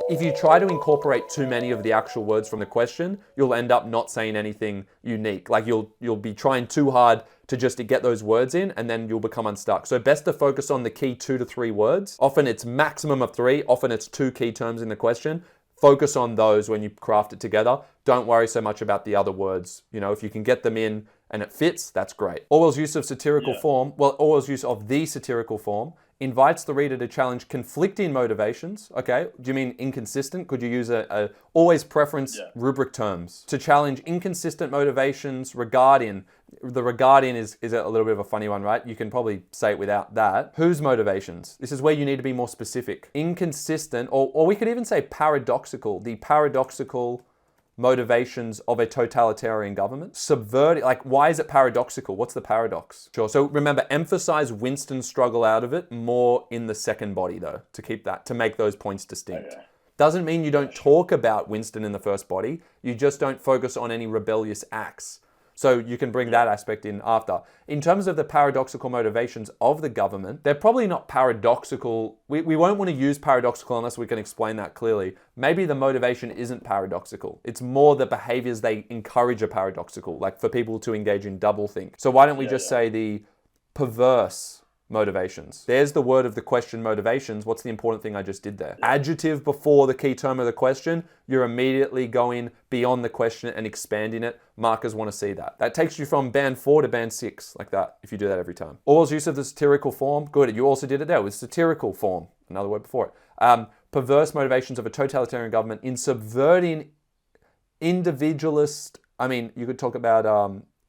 If you try to incorporate too many of the actual words from the question, you'll end up not saying anything unique. Like you'll be trying too hard to just to get those words in, and then you'll become unstuck. So best to focus on the key 2 to 3 words. Often it's maximum of 3, often it's 2 key terms in the question. Focus on those when you craft it together. Don't worry so much about the other words. You know, if you can get them in and it fits, that's great. Orwell's use of satirical form, Orwell's use of the satirical form invites the reader to challenge conflicting motivations. Okay, do you mean inconsistent? Could you use a always preference rubric terms to challenge inconsistent motivations regarding, the regarding is a little bit of a funny one, right? You can probably say it without that. Whose motivations? This is where you need to be more specific. Inconsistent, or we could even say paradoxical, the paradoxical motivations of a totalitarian government. Subverting, like, why is it paradoxical? What's the paradox? Sure. So remember, emphasize Winston's struggle out of it more in the second body, though, to keep that, to make those points distinct. Okay. Doesn't mean you don't talk about Winston in the first body. You just don't focus on any rebellious acts. So you can bring that aspect in after. In terms of the paradoxical motivations of the government, they're probably not paradoxical. We won't want to use paradoxical unless we can explain that clearly. Maybe the motivation isn't paradoxical. It's more the behaviors they encourage are paradoxical, like for people to engage in doublethink. So why don't we just say the perverse motivations? There's the word of the question, motivations. What's the important thing I just did there? Adjective before the key term of the question, you're immediately going beyond the question and expanding it. Markers want to see that. That takes you from band 4 to band 6, like that, if you do that every time. Orwell's use of the satirical form, good. You also did it there with satirical form, another word before it. Perverse motivations of a totalitarian government in subverting individualist, I mean, you could talk about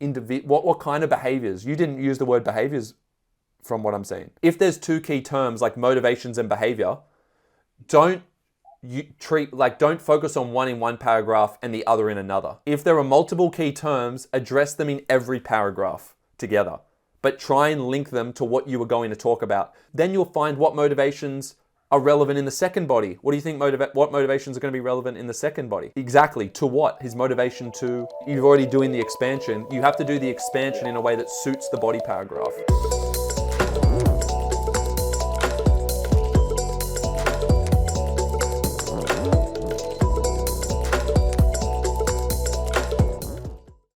what kind of behaviors? You didn't use the word behaviors from what I'm saying. If there's 2 key terms like motivations and behavior, don't focus on one in one paragraph and the other in another. If there are multiple key terms, address them in every paragraph together, but try and link them to what you were going to talk about. Then you'll find what motivations are relevant in the second body. What do you think what motivations are going to be relevant in the second body? Exactly, to what? His motivation to, you're already doing the expansion. You have to do the expansion in a way that suits the body paragraph.